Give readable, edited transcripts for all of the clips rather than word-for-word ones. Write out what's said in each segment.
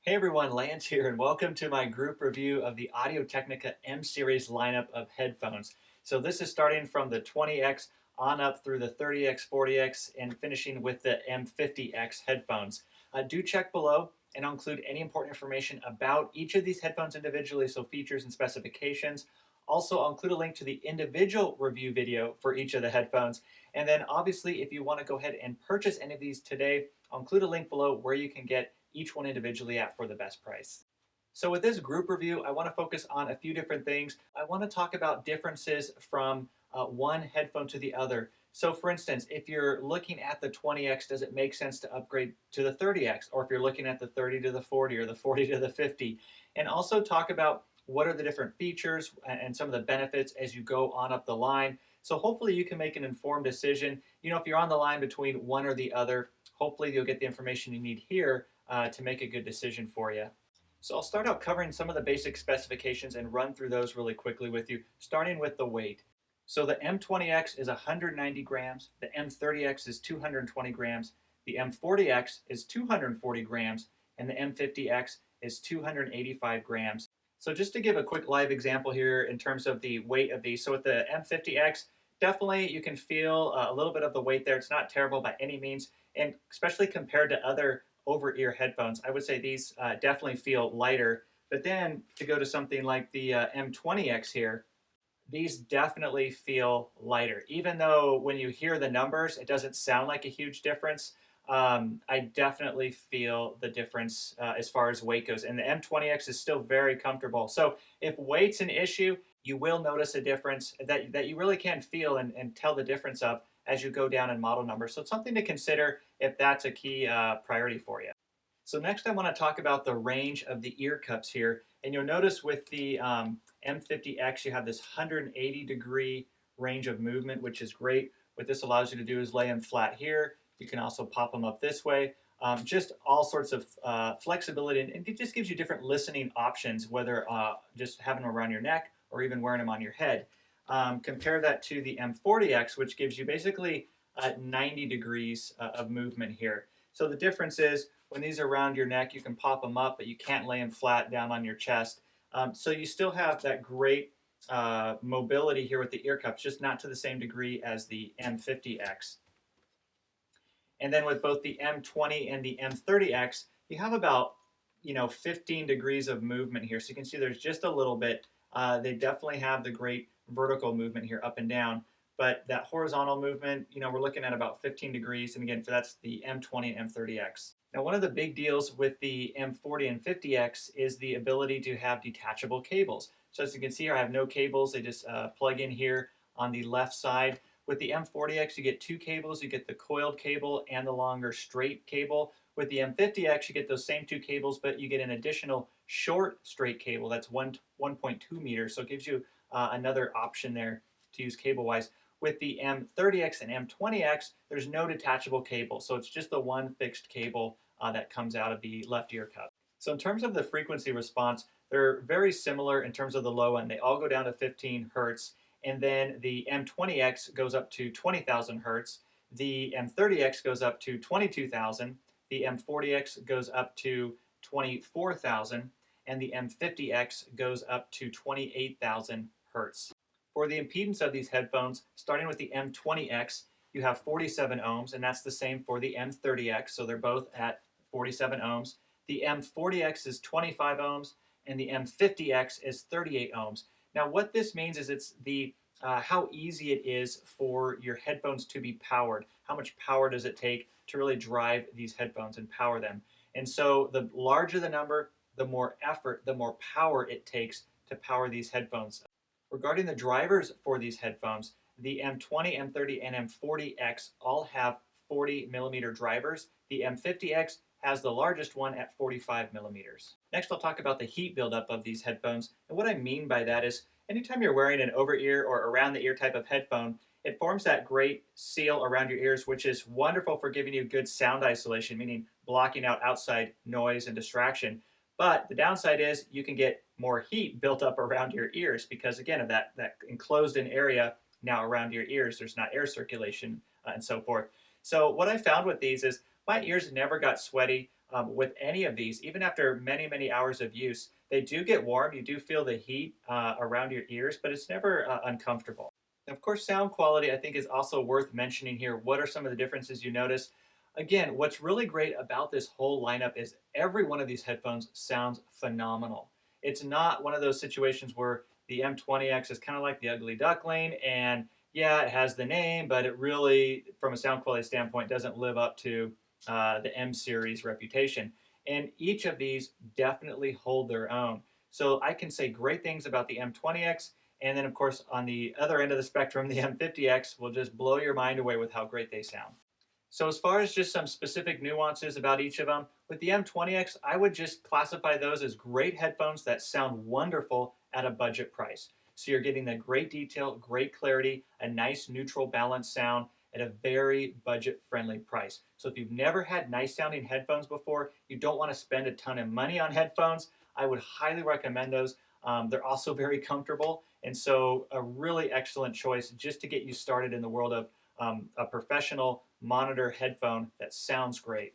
Hey everyone, Lance here, and welcome to my group review of the Audio-Technica M series lineup of headphones. So this is starting from the 20X on up through the 30X, 40X, and finishing with the M50X headphones. Do check below, and I'll include any important information about each of these headphones individually, so features and specifications. Also, I'll include a link to the individual review video for each of the headphones. And then obviously, if you want to go ahead and purchase any of these today, I'll include a link below where you can get each one individually at for the best price. So with this group review, I want to focus on a few different things. I want to talk about differences from one headphone to the other. So for instance, if you're looking at the 20X, does it make sense to upgrade to the 30X? Or if you're looking at the 30 to the 40 or the 40 to the 50? And also talk about what are the different features and some of the benefits as you go on up the line. So hopefully you can make an informed decision. You know, if you're on the line between one or the other, hopefully you'll get the information you need here to make a good decision for you. So I'll start out covering some of the basic specifications and run through those really quickly with you, starting with the weight. So the M20X is 190 grams, the M30X is 220 grams, the M40X is 240 grams, and the M50X is 285 grams. So just to give a quick live example here in terms of the weight of these. So with the M50X, definitely you can feel a little bit of the weight there. It's not terrible by any means, and especially compared to other over-ear headphones, I would say these definitely feel lighter. But then to go to something like the M20X here, these definitely feel lighter. Even though when you hear the numbers, it doesn't sound like a huge difference. I definitely feel the difference as far as weight goes. And the M20X is still very comfortable. So if weight's an issue, you will notice a difference that you really can feel and tell the difference of as you go down in model number. So it's something to consider if that's a key priority for you. So next I want to talk about the range of the ear cups here. And you'll notice with the M50X, you have this 180-degree range of movement, which is great. What this allows you to do is lay them flat here. You can also pop them up this way. Just all sorts of flexibility, and it just gives you different listening options, whether just having them around your neck or even wearing them on your head. Compare that to the M40X, which gives you basically 90 degrees of movement here. So the difference is when these are around your neck, you can pop them up, but you can't lay them flat down on your chest. So you still have that great mobility here with the ear cups, just not to the same degree as the M50X. And then with both the M20 and the M30X, you have about 15 degrees of movement here. So you can see there's just a little bit. They definitely have the great vertical movement here up and down. But that horizontal movement, we're looking at about 15 degrees. And again, that's the M20 and M30X. Now, one of the big deals with the M40 and 50X is the ability to have detachable cables. So as you can see here, I have no cables. They just plug in here on the left side. With the M40X, you get two cables. You get the coiled cable and the longer straight cable. With the M50X, you get those same two cables, but you get an additional short straight cable. That's 1.2 meters. So it gives you another option there to use cable-wise. With the M30X and M20X, there's no detachable cable. So it's just the one fixed cable that comes out of the left ear cup. So in terms of the frequency response, they're very similar in terms of the low end. They all go down to 15 hertz. And then the M20X goes up to 20,000 hertz. The M30X goes up to 22,000. The M40X goes up to 24,000. And the M50X goes up to 28,000 hertz. For the impedance of these headphones, starting with the M20X, you have 47 ohms, and that's the same for the M30X, so they're both at 47 ohms. The M40X is 25 ohms, and the M50X is 38 ohms. Now, what this means is it's the how easy it is for your headphones to be powered. How much power does it take to really drive these headphones and power them? And so the larger the number, the more effort, the more power it takes to power these headphones. Regarding the drivers for these headphones, the M20, M30, and M40X all have 40 millimeter drivers. The M50X has the largest one at 45 millimeters. Next, I'll talk about the heat buildup of these headphones. And what I mean by that is anytime you're wearing an over-ear or around-the-ear type of headphone, it forms that great seal around your ears, which is wonderful for giving you good sound isolation, meaning blocking out outside noise and distraction. But the downside is you can get more heat built up around your ears because, again, of that enclosed-in area now around your ears. There's not air circulation and so forth. So what I found with these is my ears never got sweaty. with any of these, even after many, many hours of use, they do get warm. You do feel the heat around your ears, but it's never uncomfortable. And of course, sound quality I think is also worth mentioning here. What are some of the differences you notice? Again, what's really great about this whole lineup is every one of these headphones sounds phenomenal. It's not one of those situations where the M20X is kind of like the ugly duckling, and yeah, it has the name, but it really, from a sound quality standpoint, doesn't live up to the M series reputation. And each of these definitely hold their own. So I can say great things about the M20X, and then of course on the other end of the spectrum, the M50X will just blow your mind away with how great they sound. So as far as just some specific nuances about each of them, with the M20X, I would just classify those as great headphones that sound wonderful at a budget price. So you're getting the great detail, great clarity, a nice neutral balanced sound at a very budget-friendly price. So if you've never had nice sounding headphones before, you don't want to spend a ton of money on headphones, I would highly recommend those. They're also very comfortable, and so a really excellent choice just to get you started in the world of a professional monitor headphone that sounds great.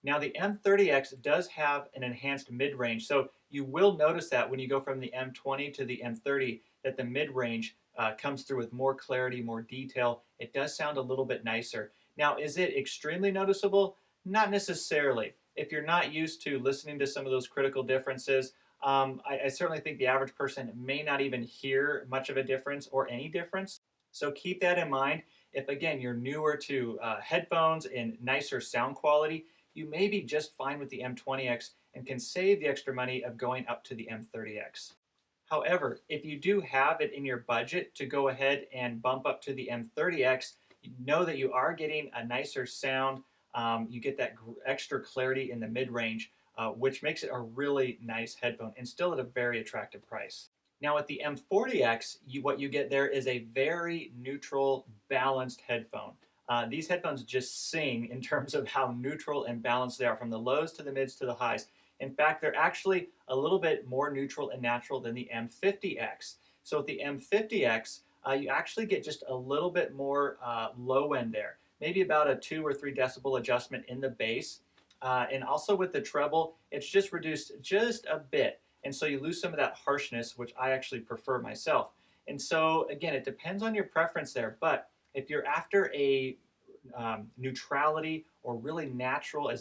Now the M30X does have an enhanced mid-range, so you will notice that when you go from the M20 to the M30 that the mid-range comes through with more clarity, more detail. It does sound a little bit nicer. Now, is it extremely noticeable? Not necessarily. If you're not used to listening to some of those critical differences, I certainly think the average person may not even hear much of a difference or any difference. So keep that in mind. If again you're newer to headphones and nicer sound quality, you may be just fine with the M20X and can save the extra money of going up to the M30X. However, if you do have it in your budget to go ahead and bump up to the M30X, you know that you are getting a nicer sound. You get that extra clarity in the mid-range, which makes it a really nice headphone and still at a very attractive price. Now with the M40X, what you get there is a very neutral, balanced headphone. These headphones just sing in terms of how neutral and balanced they are, from the lows to the mids to the highs. In fact, they're actually a little bit more neutral and natural than the M50X. So with the M50X, you actually get just a little bit more low end there, maybe about a 2 or 3 decibel adjustment in the bass. And also with the treble, it's just reduced just a bit. And so you lose some of that harshness, which I actually prefer myself. And so again, it depends on your preference there. But if you're after a neutrality or really natural a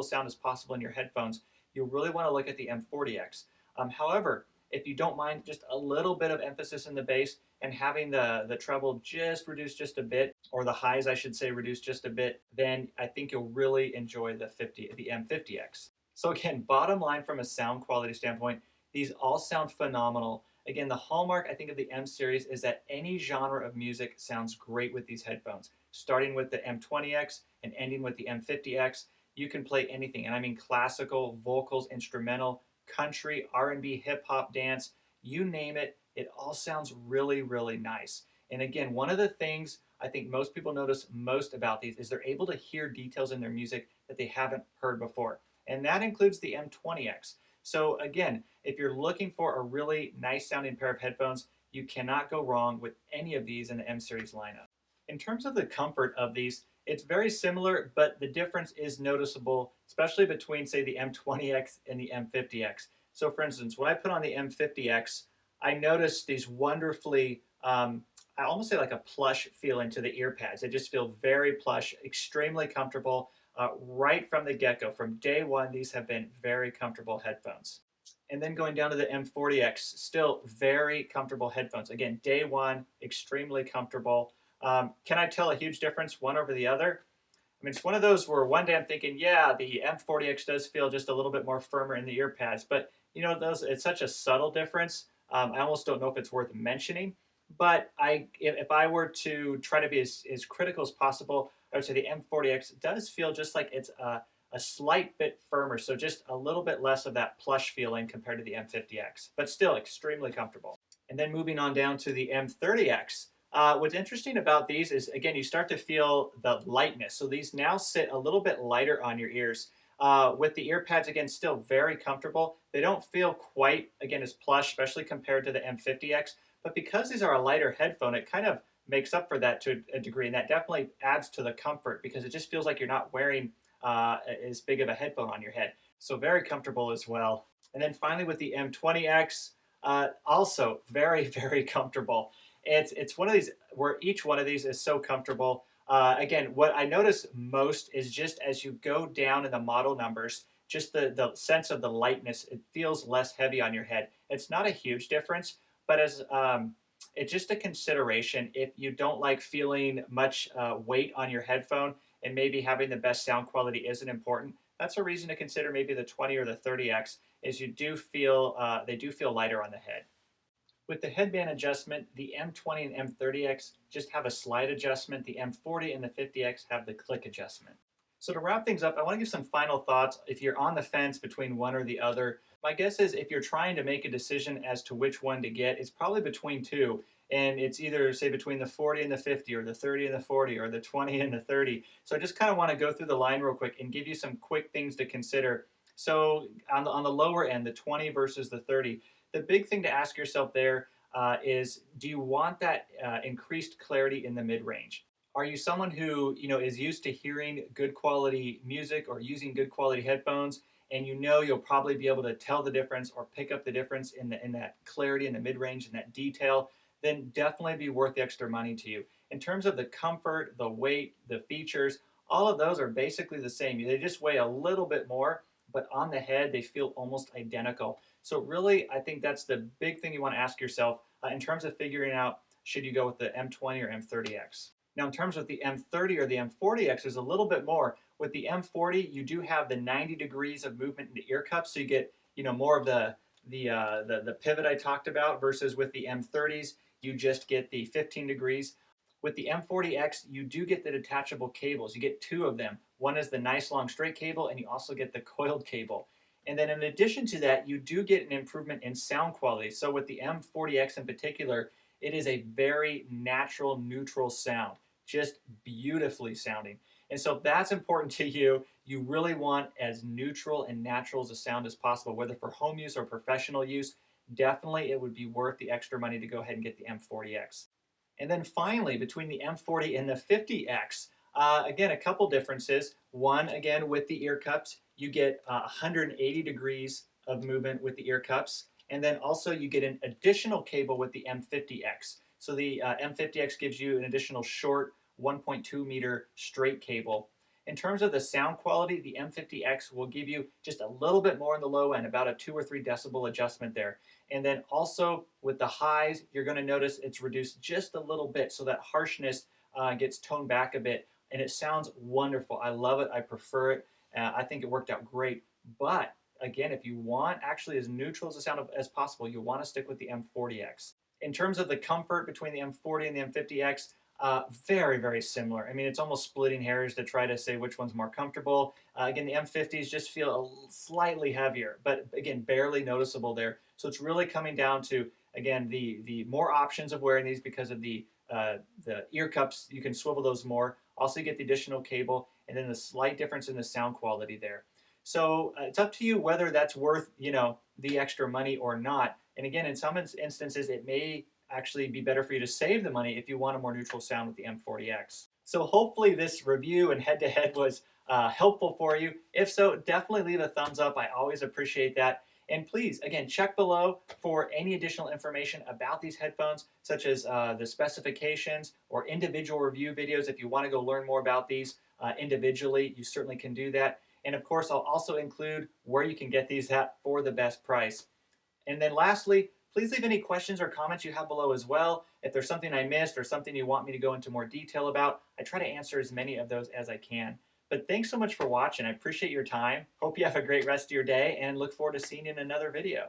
sound as possible in your headphones, you really want to look at the M40X. However, if you don't mind just a little bit of emphasis in the bass and having the treble just reduced just a bit, or the highs I should say reduced just a bit, then I think you'll really enjoy the M50X. So again, bottom line from a sound quality standpoint, these all sound phenomenal. Again, the hallmark I think of the M series is that any genre of music sounds great with these headphones. Starting with the M20X and ending with the M50X, you can play anything, and I mean classical, vocals, instrumental, country, R&B, hip hop, dance, you name it, it all sounds really, really nice. And again, one of the things I think most people notice most about these is they're able to hear details in their music that they haven't heard before. And that includes the M20X. So again, if you're looking for a really nice sounding pair of headphones, you cannot go wrong with any of these in the M series lineup. In terms of the comfort of these, it's very similar, but the difference is noticeable, especially between, say, the M20X and the M50X. So for instance, when I put on the M50X, I noticed these wonderfully, I almost say like a plush feeling to the ear pads. They just feel very plush, extremely comfortable right from the get-go. From day one, these have been very comfortable headphones. And then going down to the M40X, still very comfortable headphones. Again, day one, extremely comfortable. Can I tell a huge difference one over the other? I mean, it's one of those where one day I'm thinking, yeah, the M40X does feel just a little bit more firmer in the ear pads, but you know, it's such a subtle difference. I almost don't know if it's worth mentioning. But if I were to try to be as critical as possible, I would say the M40X does feel just like it's a slight bit firmer, so just a little bit less of that plush feeling compared to the M50X, but still extremely comfortable. And then moving on down to the M30X. What's interesting about these is, again, you start to feel the lightness. So these now sit a little bit lighter on your ears. With the ear pads, again, still very comfortable. They don't feel quite, again, as plush, especially compared to the M50X. But because these are a lighter headphone, it kind of makes up for that to a degree. And that definitely adds to the comfort because it just feels like you're not wearing as big of a headphone on your head. So very comfortable as well. And then finally with the M20X, also very, very comfortable. It's one of these where each one of these is so comfortable. Again, what I notice most is just as you go down in the model numbers, just the sense of the lightness, it feels less heavy on your head. It's not a huge difference, but as it's just a consideration if you don't like feeling much weight on your headphone and maybe having the best sound quality isn't important. That's a reason to consider maybe the 20 or the 30X, is you do feel they do feel lighter on the head. With the headband adjustment, the M20 and M30X just have a slide adjustment. The M40 and the 50X have the click adjustment. So to wrap things up, I want to give some final thoughts. If you're on the fence between one or the other, my guess is if you're trying to make a decision as to which one to get, it's probably between two. And it's either, say, between the 40 and the 50, or the 30 and the 40, or the 20 and the 30. So I just kind of want to go through the line real quick and give you some quick things to consider. So on the lower end, the 20 versus the 30, the big thing to ask yourself there is, do you want that increased clarity in the mid-range? Are you someone who is used to hearing good quality music or using good quality headphones, and you'll probably be able to tell the difference or pick up the difference in that clarity in the mid-range and that detail? Then definitely be worth the extra money to you. In terms of the comfort, the weight, the features, all of those are basically the same. They just weigh a little bit more, but on the head they feel almost identical. So really, I think that's the big thing you want to ask yourself in terms of figuring out, should you go with the M20 or M30X. Now, in terms of the M30 or the M40X, there's a little bit more. With the M40, you do have the 90 degrees of movement in the ear cups, so you get more of the pivot I talked about, versus with the M30s, you just get the 15 degrees. With the M40X, you do get the detachable cables. You get two of them. One is the nice long straight cable, and you also get the coiled cable. And then in addition to that, you do get an improvement in sound quality. So with the M40X in particular, it is a very natural, neutral sound, just beautifully sounding. And so if that's important to you, you really want as neutral and natural as a sound as possible, whether for home use or professional use. Definitely it would be worth the extra money to go ahead and get the M40X. And then finally, between the M40 and the 50X, again, a couple differences. One, again, with the ear cups, you get 180 degrees of movement with the ear cups. And then also you get an additional cable with the M50X. So the M50X gives you an additional short 1.2 meter straight cable. In terms of the sound quality, the M50X will give you just a little bit more on the low end, about a 2 or 3 decibel adjustment there. And then also with the highs, you're going to notice it's reduced just a little bit, so that harshness gets toned back a bit, and it sounds wonderful. I love it. I prefer it. I think it worked out great. But again, if you want actually as neutral as a sound as possible, you want to stick with the M40X. In terms of the comfort between the M40 and the M50X, very, very similar. I mean, it's almost splitting hairs to try to say which one's more comfortable. Again, the M50s just feel slightly heavier, but again, barely noticeable there. So it's really coming down to, again, the more options of wearing these because of the ear cups. You can swivel those more. Also, you get the additional cable, and then the slight difference in the sound quality there. So it's up to you whether that's worth the extra money or not. And again, in some instances, it may actually be better for you to save the money if you want a more neutral sound with the M40X. So hopefully this review and head-to-head was helpful for you. If so, definitely leave a thumbs up. I always appreciate that. And please, again, check below for any additional information about these headphones, such as the specifications or individual review videos. If you want to go learn more about these individually, you certainly can do that. And of course, I'll also include where you can get these at for the best price. And then lastly, please leave any questions or comments you have below as well. If there's something I missed or something you want me to go into more detail about, I try to answer as many of those as I can. But thanks so much for watching. I appreciate your time. Hope you have a great rest of your day and look forward to seeing you in another video.